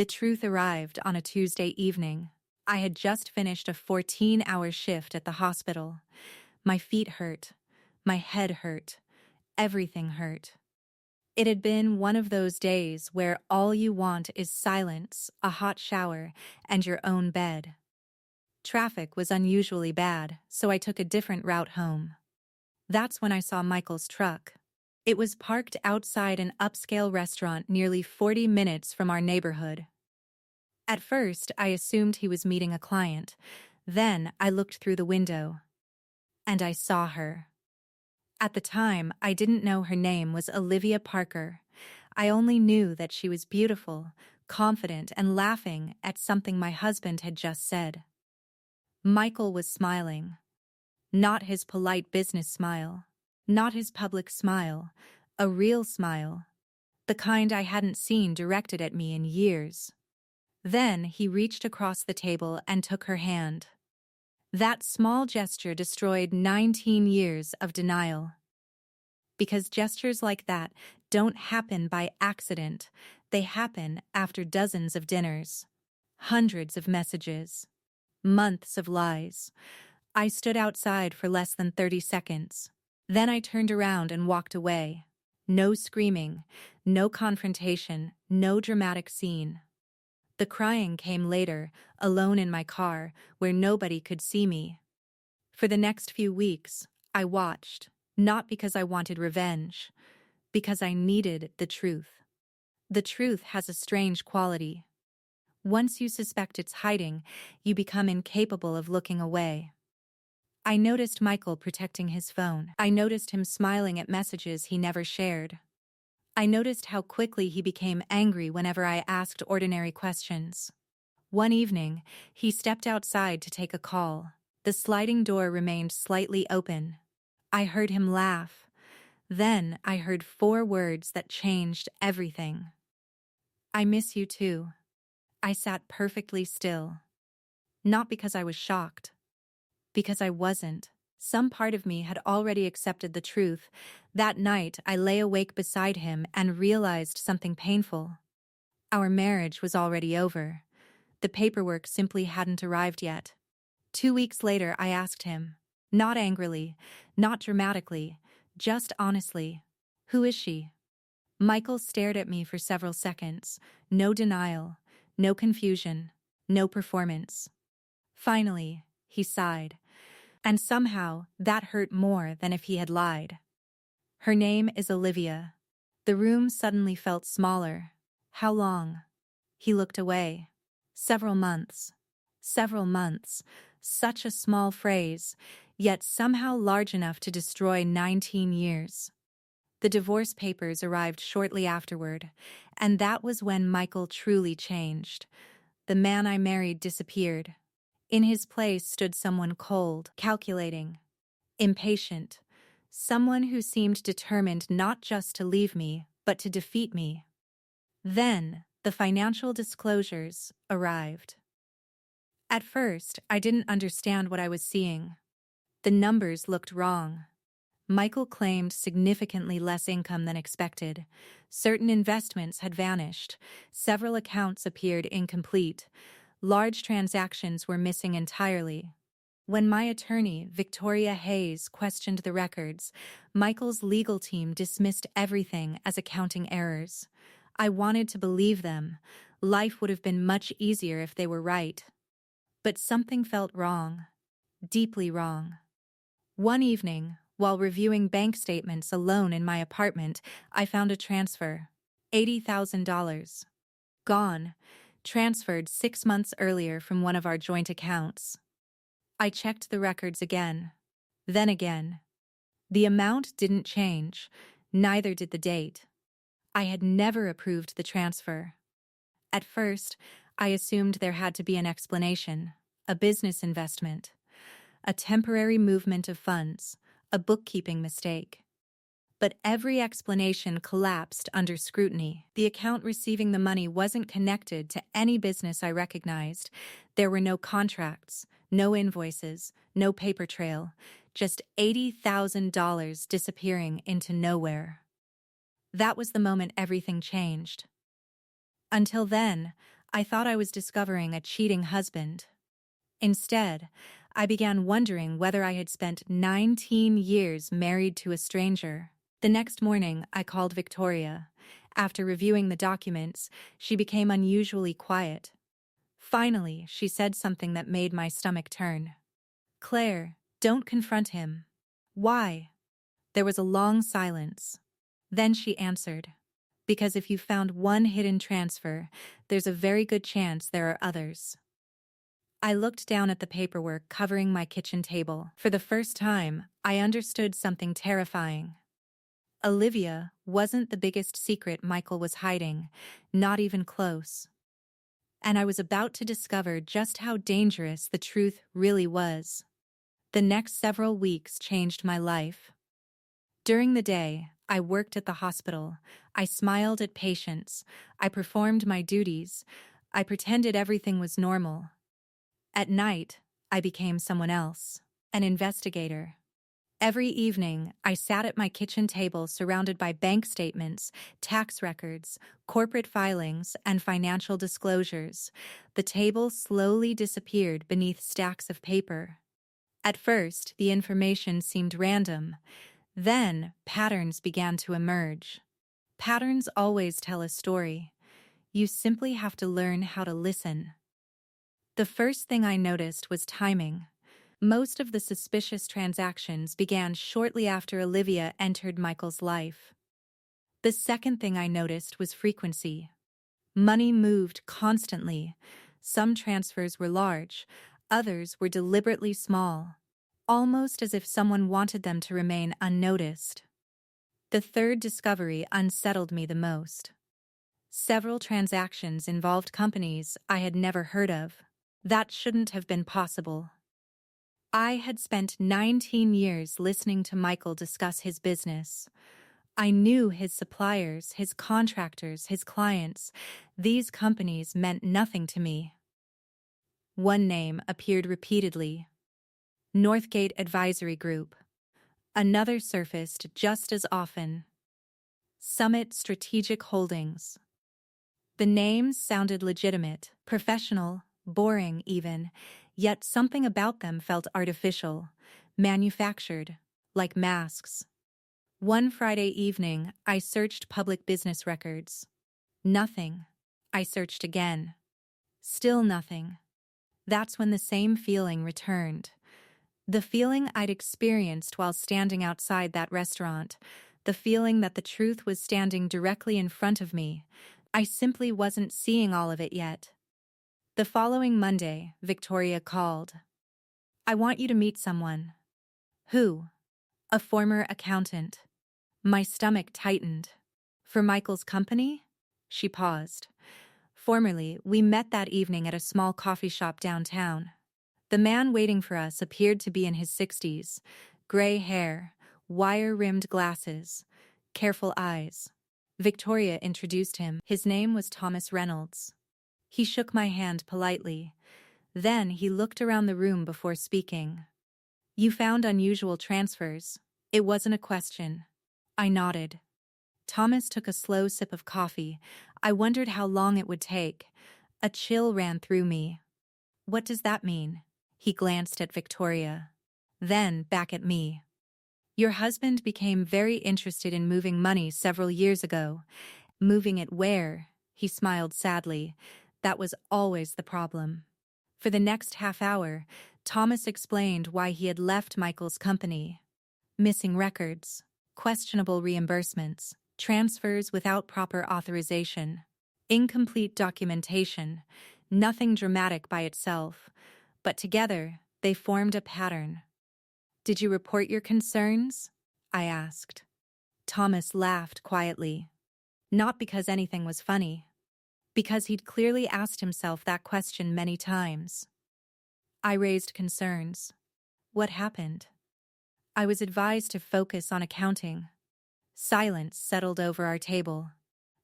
The truth arrived on a Tuesday evening. I had just finished a 14-hour shift at the hospital. My feet hurt. My head hurt. Everything hurt. It had been one of those days where all you want is silence, a hot shower, and your own bed. Traffic was unusually bad, so I took a different route home. That's when I saw Michael's truck. It was parked outside an upscale restaurant nearly 40 minutes from our neighborhood. At first, I assumed he was meeting a client. Then I looked through the window. And I saw her. At the time, I didn't know her name was Olivia Parker. I only knew that she was beautiful, confident, and laughing at something my husband had just said. Michael was smiling. Not his polite business smile. Not his public smile. A real smile. The kind I hadn't seen directed at me in years. Then he reached across the table and took her hand. That small gesture destroyed 19 years of denial. Because gestures like that don't happen by accident. They happen after dozens of dinners, hundreds of messages, months of lies. I stood outside for less than 30 seconds. Then I turned around and walked away. No screaming, no confrontation, no dramatic scene. The crying came later, alone in my car, where nobody could see me. For the next few weeks, I watched, not because I wanted revenge, because I needed the truth. The truth has a strange quality. Once you suspect it's hiding, you become incapable of looking away. I noticed Michael protecting his phone. I noticed him smiling at messages he never shared. I noticed how quickly he became angry whenever I asked ordinary questions. One evening, he stepped outside to take a call. The sliding door remained slightly open. I heard him laugh. Then I heard 4 words that changed everything. I miss you too. I sat perfectly still. Not because I was shocked. Because I wasn't. Some part of me had already accepted the truth. That night, I lay awake beside him and realized something painful. Our marriage was already over. The paperwork simply hadn't arrived yet. 2 weeks later, I asked him, not angrily, not dramatically, just honestly, "Who is she?" Michael stared at me for several seconds. No denial, no confusion, no performance. Finally, he sighed. And somehow, that hurt more than if he had lied. "Her name is Olivia." The room suddenly felt smaller. "How long?" He looked away. "Several months." Several months. Such a small phrase, yet somehow large enough to destroy 19 years. The divorce papers arrived shortly afterward, and that was when Michael truly changed. The man I married disappeared. In his place stood someone cold, calculating, impatient, someone who seemed determined not just to leave me, but to defeat me. Then, the financial disclosures arrived. At first, I didn't understand what I was seeing. The numbers looked wrong. Michael claimed significantly less income than expected. Certain investments had vanished. Several accounts appeared incomplete. Large transactions were missing entirely. When my attorney, Victoria Hayes, questioned the records, Michael's legal team dismissed everything as accounting errors. I wanted to believe them. Life would have been much easier if they were right. But something felt wrong. Deeply wrong. One evening, while reviewing bank statements alone in my apartment, I found a transfer. $80,000. Gone. Transferred 6 months earlier from one of our joint accounts. I checked the records again. Then again. The amount didn't change. Neither did the date. I had never approved the transfer. At first, I assumed there had to be an explanation. A business investment. A temporary movement of funds. A bookkeeping mistake. But every explanation collapsed under scrutiny. The account receiving the money wasn't connected to any business I recognized. There were no contracts, no invoices, no paper trail, just $80,000 disappearing into nowhere. That was the moment everything changed. Until then, I thought I was discovering a cheating husband. Instead, I began wondering whether I had spent 19 years married to a stranger. The next morning, I called Victoria. After reviewing the documents, she became unusually quiet. Finally, she said something that made my stomach turn. "Claire, don't confront him." "Why?" There was a long silence. Then she answered, "Because if you found one hidden transfer, there's a very good chance there are others." I looked down at the paperwork covering my kitchen table. For the first time, I understood something terrifying. Olivia wasn't the biggest secret Michael was hiding, not even close. And I was about to discover just how dangerous the truth really was. The next several weeks changed my life. During the day, I worked at the hospital. I smiled at patients. I performed my duties. I pretended everything was normal. At night, I became someone else, an investigator. Every evening, I sat at my kitchen table surrounded by bank statements, tax records, corporate filings, and financial disclosures. The table slowly disappeared beneath stacks of paper. At first, the information seemed random. Then, patterns began to emerge. Patterns always tell a story. You simply have to learn how to listen. The first thing I noticed was timing. Most of the suspicious transactions began shortly after Olivia entered Michael's life. The second thing I noticed was frequency. Money moved constantly. Some transfers were large, others were deliberately small, almost as if someone wanted them to remain unnoticed. The third discovery unsettled me the most. Several transactions involved companies I had never heard of. That shouldn't have been possible. I had spent 19 years listening to Michael discuss his business. I knew his suppliers, his contractors, his clients. These companies meant nothing to me. One name appeared repeatedly: Northgate Advisory Group. Another surfaced just as often: Summit Strategic Holdings. The names sounded legitimate, professional, boring even, yet something about them felt artificial, manufactured, like masks. One Friday evening, I searched public business records. Nothing. I searched again. Still nothing. That's when the same feeling returned. The feeling I'd experienced while standing outside that restaurant, the feeling that the truth was standing directly in front of me. I simply wasn't seeing all of it yet. The following Monday, Victoria called. "I want you to meet someone." "Who?" "A former accountant." My stomach tightened. "For Michael's company?" She paused. "Formerly, we met that evening at a small coffee shop downtown. The man waiting for us appeared to be in his 60s, gray hair, wire-rimmed glasses, careful eyes." Victoria introduced him. His name was Thomas Reynolds. He shook my hand politely. Then he looked around the room before speaking. "You found unusual transfers." It wasn't a question. I nodded. Thomas took a slow sip of coffee. I wondered how long it would take. A chill ran through me. "What does that mean?" He glanced at Victoria. Then back at me. "Your husband became very interested in moving money several years ago." "Moving it where?" He smiled sadly. That was always the problem. For the next half hour, Thomas explained why he had left Michael's company. Missing records, questionable reimbursements, transfers without proper authorization, incomplete documentation, nothing dramatic by itself, but together they formed a pattern. "Did you report your concerns?" I asked. Thomas laughed quietly. Not because anything was funny, because he'd clearly asked himself that question many times. I raised concerns. What happened? I was advised to focus on accounting. Silence settled over our table.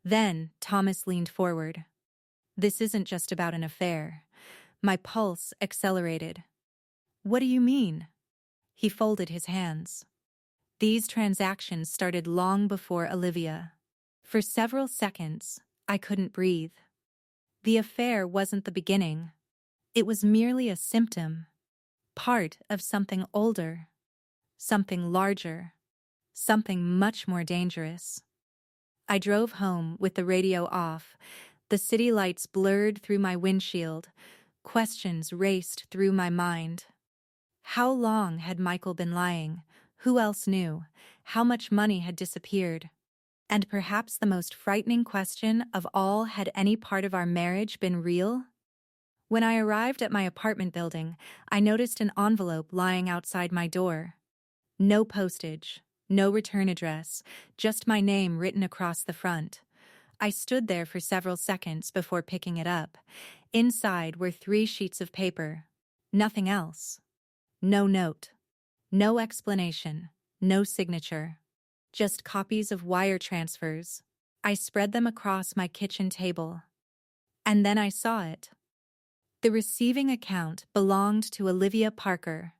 Then Thomas leaned forward. "This isn't just about an affair." My pulse accelerated. "What do you mean?" He folded his hands. "These transactions started long before Olivia. For several seconds, I couldn't breathe. The affair wasn't the beginning. It was merely a symptom, part of something older, something larger, something much more dangerous. I drove home with the radio off, the city lights blurred through my windshield, questions raced through my mind. How long had Michael been lying? Who else knew? How much money had disappeared? And perhaps the most frightening question of all, had any part of our marriage been real? When I arrived at my apartment building, I noticed an envelope lying outside my door. No postage, no return address, just my name written across the front. I stood there for several seconds before picking it up. Inside were 3 sheets of paper. Nothing else. No note. No explanation. No signature. Just copies of wire transfers. I spread them across my kitchen table. And then I saw it. The receiving account belonged to Olivia Parker.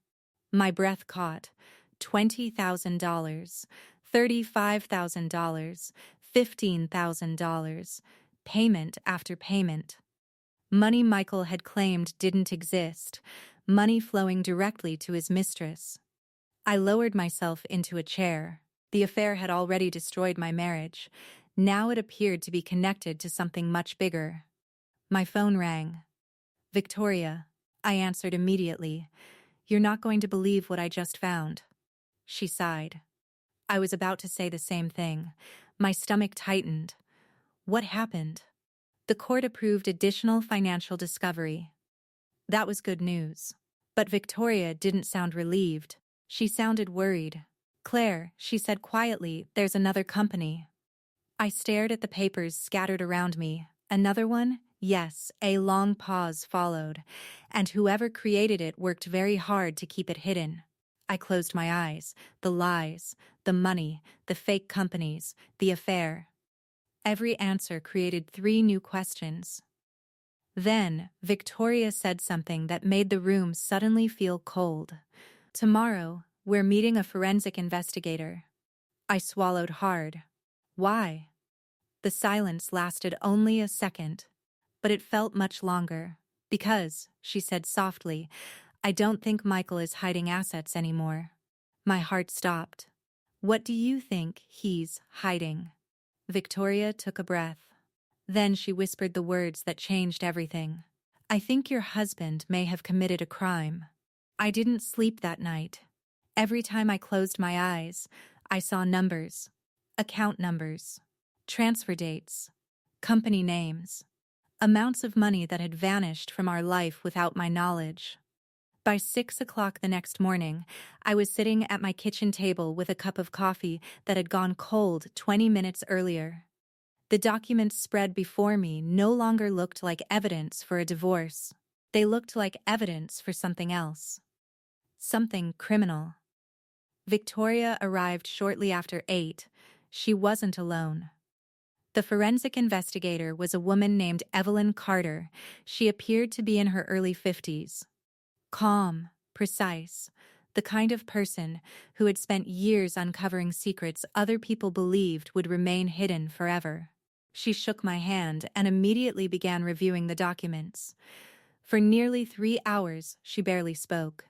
My breath caught. $20,000, $35,000, $15,000, payment after payment. Money Michael had claimed didn't exist, money flowing directly to his mistress. I lowered myself into a chair. The affair had already destroyed my marriage. Now it appeared to be connected to something much bigger. My phone rang. "Victoria," I answered immediately. "You're not going to believe what I just found." She sighed. I was about to say the same thing. My stomach tightened. What happened? The court approved additional financial discovery. That was good news. But Victoria didn't sound relieved. She sounded worried. "Claire," she said quietly, "there's another company." I stared at the papers scattered around me. Another one? Yes, a long pause followed, and whoever created it worked very hard to keep it hidden. I closed my eyes. The lies, the money, the fake companies, the affair. Every answer created 3 new questions. Then, Victoria said something that made the room suddenly feel cold. "Tomorrow, we're meeting a forensic investigator." I swallowed hard. Why? The silence lasted only a second, but it felt much longer. "Because," she said softly, "I don't think Michael is hiding assets anymore." My heart stopped. "What do you think he's hiding?" Victoria took a breath. Then she whispered the words that changed everything. "I think your husband may have committed a crime." I didn't sleep that night. Every time I closed my eyes, I saw numbers, account numbers, transfer dates, company names, amounts of money that had vanished from our life without my knowledge. By 6 o'clock the next morning, I was sitting at my kitchen table with a cup of coffee that had gone cold 20 minutes earlier. The documents spread before me no longer looked like evidence for a divorce. They looked like evidence for something else. Something criminal. Victoria arrived shortly after 8. She wasn't alone. The forensic investigator was a woman named Evelyn Carter. She appeared to be in her early 50s. Calm, precise, the kind of person who had spent years uncovering secrets other people believed would remain hidden forever. She shook my hand and immediately began reviewing the documents. For nearly 3 hours, she barely spoke.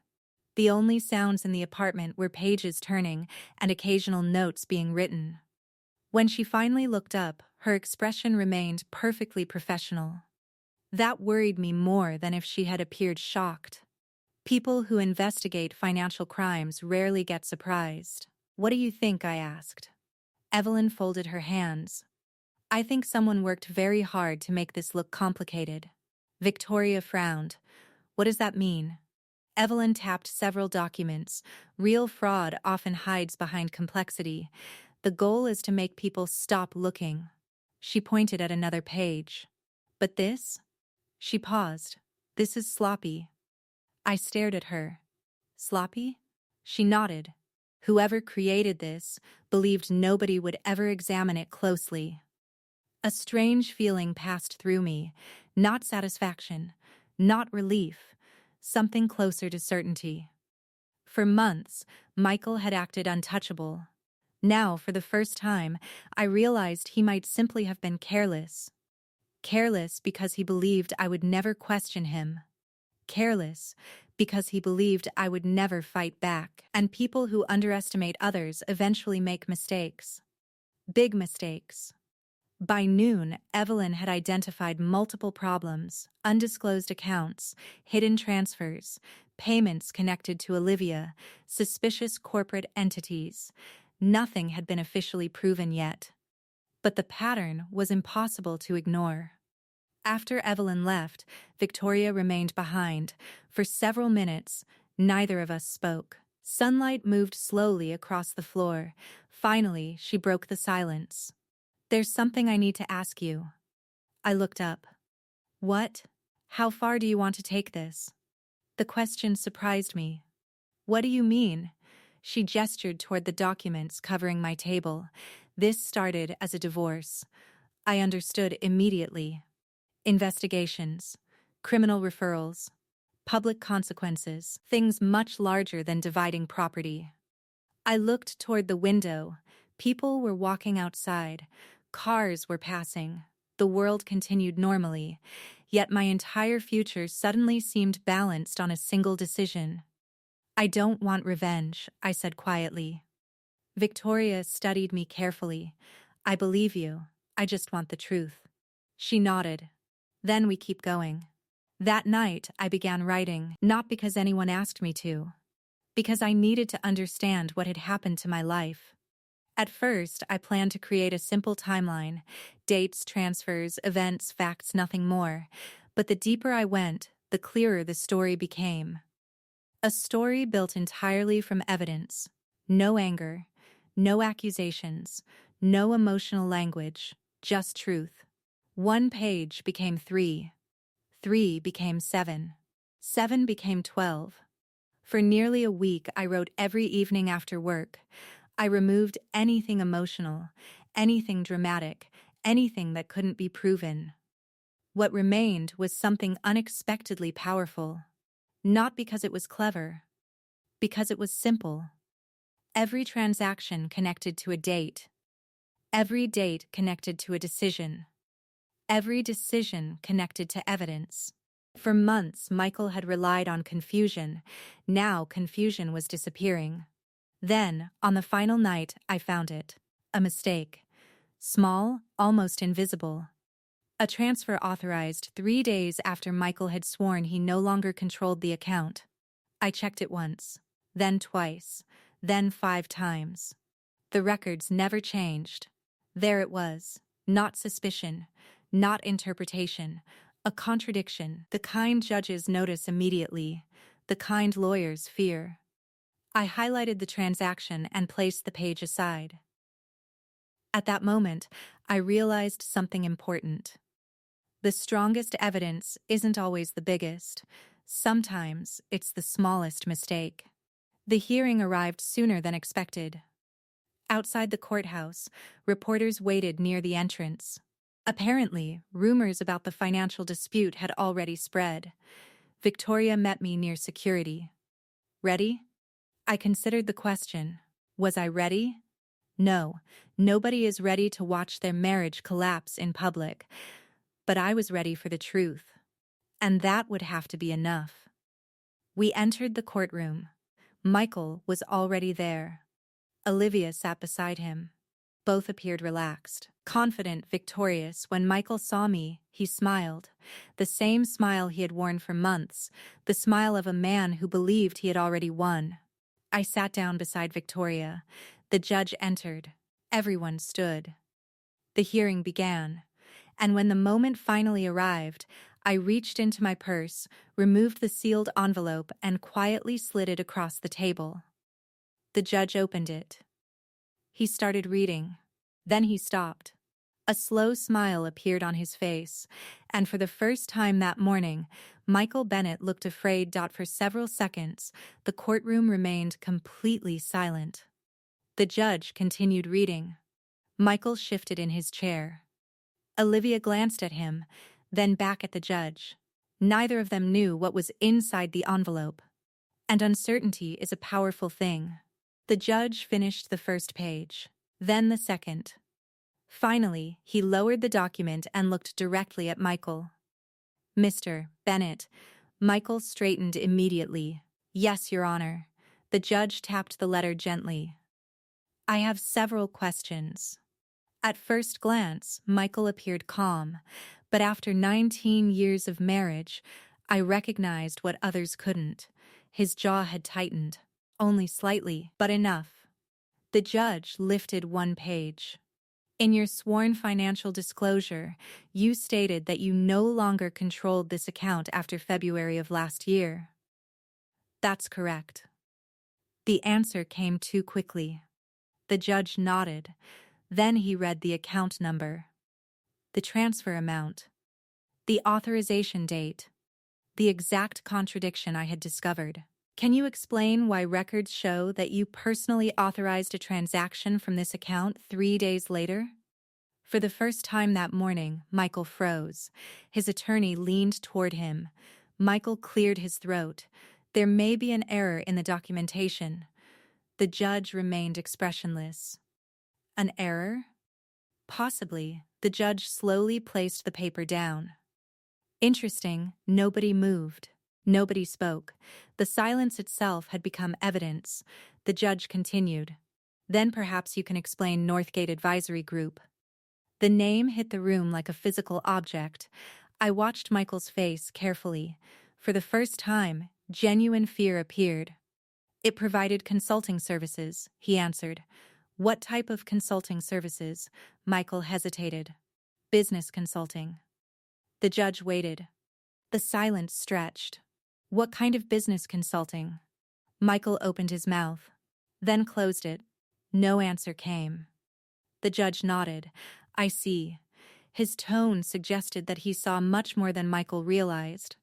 The only sounds in the apartment were pages turning and occasional notes being written. When she finally looked up, her expression remained perfectly professional. That worried me more than if she had appeared shocked. People who investigate financial crimes rarely get surprised. "What do you think?" I asked. Evelyn folded her hands. "I think someone worked very hard to make this look complicated." Victoria frowned. "What does that mean?" Evelyn tapped several documents. Real fraud often hides behind complexity. The goal is to make people stop looking. She pointed at another page. "But this?" She paused. "This is sloppy." I stared at her. "Sloppy?" She nodded. "Whoever created this believed nobody would ever examine it closely." A strange feeling passed through me. Not satisfaction, not relief, something closer to certainty. For months, Michael had acted untouchable. Now, for the first time, I realized he might simply have been careless. Careless because he believed I would never question him. Careless because he believed I would never fight back. And people who underestimate others eventually make mistakes. Big mistakes. By noon, Evelyn had identified multiple problems: undisclosed accounts, hidden transfers, payments connected to Olivia, suspicious corporate entities. Nothing had been officially proven yet. But the pattern was impossible to ignore. After Evelyn left, Victoria remained behind. For several minutes, neither of us spoke. Sunlight moved slowly across the floor. Finally, she broke the silence. "There's something I need to ask you." I looked up. "What? How far do you want to take this?" The question surprised me. "What do you mean?" She gestured toward the documents covering my table. "This started as a divorce." I understood immediately. Investigations, criminal referrals, public consequences, things much larger than dividing property. I looked toward the window. People were walking outside. Cars were passing. The world continued normally. Yet my entire future suddenly seemed balanced on a single decision. "I don't want revenge," I said quietly. Victoria studied me carefully. "I believe you. I just want the truth." She nodded. "Then we keep going." That night, I began writing, not because anyone asked me to, because I needed to understand what had happened to my life. At first, I planned to create a simple timeline: dates, transfers, events, facts, nothing more. But the deeper I went, the clearer the story became. A story built entirely from evidence. No anger, no accusations, no emotional language, just truth. 1 page became 3. 3 became 7. 7 became 12. For nearly a week, I wrote every evening after work. I removed anything emotional, anything dramatic, anything that couldn't be proven. What remained was something unexpectedly powerful. Not because it was clever, because it was simple. Every transaction connected to a date. Every date connected to a decision. Every decision connected to evidence. For months, Michael had relied on confusion. Now confusion was disappearing. Then, on the final night, I found it. A mistake. Small, almost invisible. A transfer authorized 3 days after Michael had sworn he no longer controlled the account. I checked it once, then twice, then 5 times. The records never changed. There it was. Not suspicion, not interpretation, a contradiction, the kind judges notice immediately, the kind lawyers fear. I highlighted the transaction and placed the page aside. At that moment, I realized something important. The strongest evidence isn't always the biggest. Sometimes it's the smallest mistake. The hearing arrived sooner than expected. Outside the courthouse, reporters waited near the entrance. Apparently, rumors about the financial dispute had already spread. Victoria met me near security. "Ready?" I considered the question. Was I ready? No, nobody is ready to watch their marriage collapse in public. But I was ready for the truth. And that would have to be enough. We entered the courtroom. Michael was already there. Olivia sat beside him. Both appeared relaxed, confident, victorious. When Michael saw me, he smiled. The same smile he had worn for months, the smile of a man who believed he had already won. I sat down beside Victoria. The judge entered. Everyone stood. The hearing began. And when the moment finally arrived, I reached into my purse, removed the sealed envelope, and quietly slid it across the table. The judge opened it. He started reading. Then he stopped. A slow smile appeared on his face, and for the first time that morning, Michael Bennett looked afraid. For several seconds, the courtroom remained completely silent. The judge continued reading. Michael shifted in his chair. Olivia glanced at him, then back at the judge. Neither of them knew what was inside the envelope. And uncertainty is a powerful thing. The judge finished the first page, then the second. Finally, he lowered the document and looked directly at Michael. "Mr. Bennett." Michael straightened immediately. "Yes, Your Honor." The judge tapped the letter gently. "I have several questions." At first glance, Michael appeared calm, but after 19 years of marriage, I recognized what others couldn't. His jaw had tightened. Only slightly, but enough. The judge lifted one page. "In your sworn financial disclosure, you stated that you no longer controlled this account after February of last year." "That's correct." The answer came too quickly. The judge nodded. Then he read the account number, the transfer amount, the authorization date, the exact contradiction I had discovered. "Can you explain why records show that you personally authorized a transaction from this account 3 days later?" For the first time that morning, Michael froze. His attorney leaned toward him. Michael cleared his throat. "There may be an error in the documentation." The judge remained expressionless. "An error?" "Possibly." The judge slowly placed the paper down. Interesting, nobody moved. Nobody spoke. The silence itself had become evidence. The judge continued. "Then perhaps you can explain Northgate Advisory Group." The name hit the room like a physical object. I watched Michael's face carefully. For the first time, genuine fear appeared. "It provided consulting services," he answered. "What type of consulting services?" Michael hesitated. "Business consulting." The judge waited. The silence stretched. "What kind of business consulting?" Michael opened his mouth, then closed it. No answer came. The judge nodded. "I see." His tone suggested that he saw much more than Michael realized.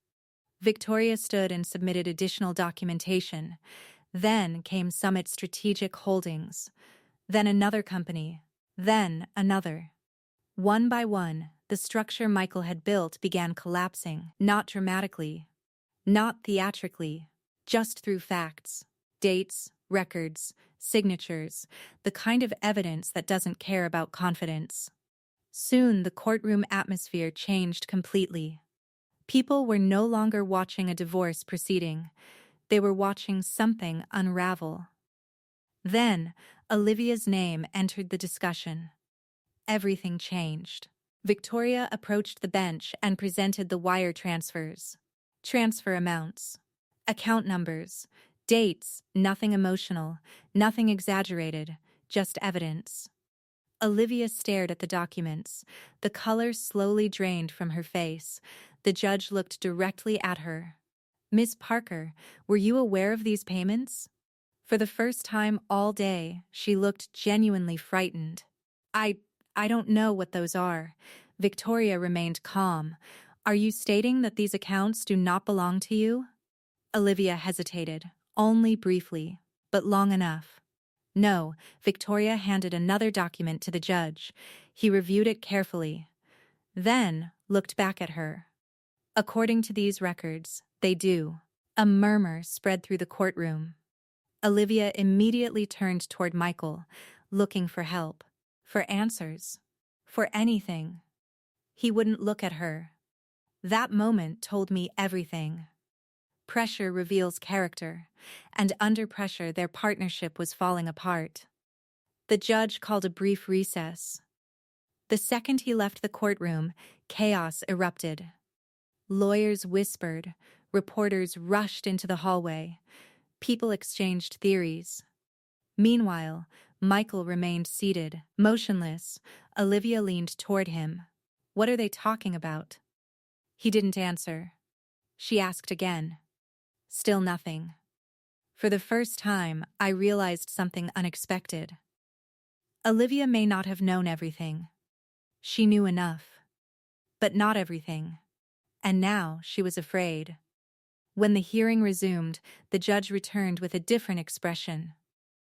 Victoria stood and submitted additional documentation. Then came Summit Strategic Holdings. Then another company. Then another. One by one, the structure Michael had built began collapsing, not dramatically, not theatrically, just through facts, dates, records, signatures, the kind of evidence that doesn't care about confidence. Soon the courtroom atmosphere changed completely. People were no longer watching a divorce proceeding. They were watching something unravel. Then, Olivia's name entered the discussion. Everything changed. Victoria approached the bench and presented the wire transfers. Transfer amounts, account numbers, dates, nothing emotional, nothing exaggerated, just evidence. Olivia stared at the documents. The color slowly drained from her face. The judge looked directly at her. "Miss Parker, were you aware of these payments?" For the first time all day, she looked genuinely frightened. I don't know what those are." Victoria remained calm. "Are you stating that these accounts do not belong to you?" Olivia hesitated, only briefly, but long enough. "No." Victoria handed another document to the judge. He reviewed it carefully, then looked back at her. "According to these records, they do." A murmur spread through the courtroom. Olivia immediately turned toward Michael, looking for help, for answers, for anything. He wouldn't look at her. That moment told me everything. Pressure reveals character, and under pressure their partnership was falling apart. The judge called a brief recess. The second he left the courtroom, chaos erupted. Lawyers whispered, reporters rushed into the hallway, people exchanged theories. Meanwhile, Michael remained seated, motionless. Olivia leaned toward him. "What are they talking about?" He didn't answer. She asked again. Still nothing. For the first time, I realized something unexpected. Olivia may not have known everything. She knew enough. But not everything. And now she was afraid. When the hearing resumed, the judge returned with a different expression.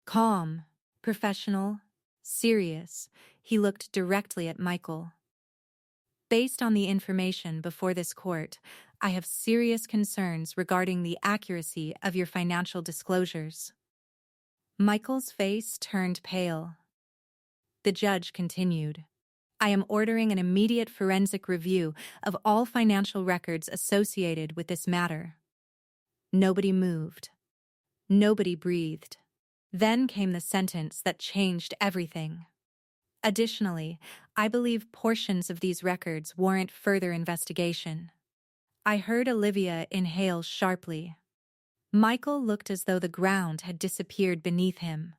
Calm, professional, serious, he looked directly at Michael. "Based on the information before this court, I have serious concerns regarding the accuracy of your financial disclosures." Michael's face turned pale. The judge continued. I am ordering an immediate forensic review of all financial records associated with this matter. Nobody moved. Nobody breathed. Then came the sentence that changed everything. Additionally, I believe portions of these records warrant further investigation. I heard Olivia inhale sharply. Michael looked as though the ground had disappeared beneath him.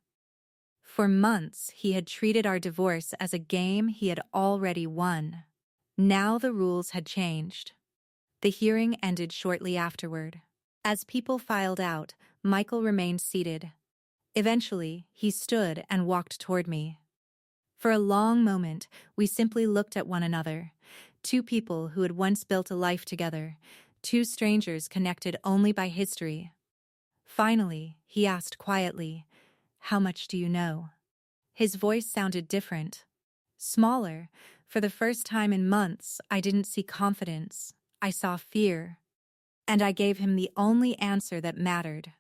For months, he had treated our divorce as a game he had already won. Now the rules had changed. The hearing ended shortly afterward. As people filed out, Michael remained seated. Eventually, he stood and walked toward me. For a long moment, we simply looked at one another, two people who had once built a life together, two strangers connected only by history. Finally, he asked quietly, "How much do you know?" His voice sounded different, smaller. For the first time in months, I didn't see confidence. I saw fear. And I gave him the only answer that mattered.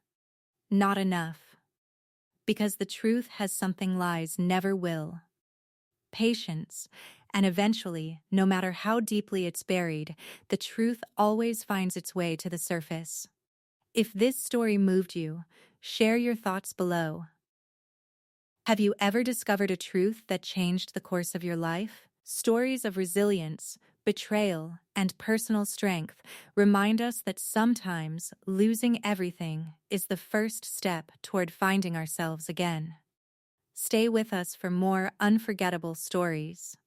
Not enough. Because the truth has something lies never will. Patience, and eventually, no matter how deeply it's buried, the truth always finds its way to the surface. If this story moved you, share your thoughts below. Have you ever discovered a truth that changed the course of your life? Stories of resilience, betrayal, and personal strength remind us that sometimes losing everything is the first step toward finding ourselves again. Stay with us for more unforgettable stories.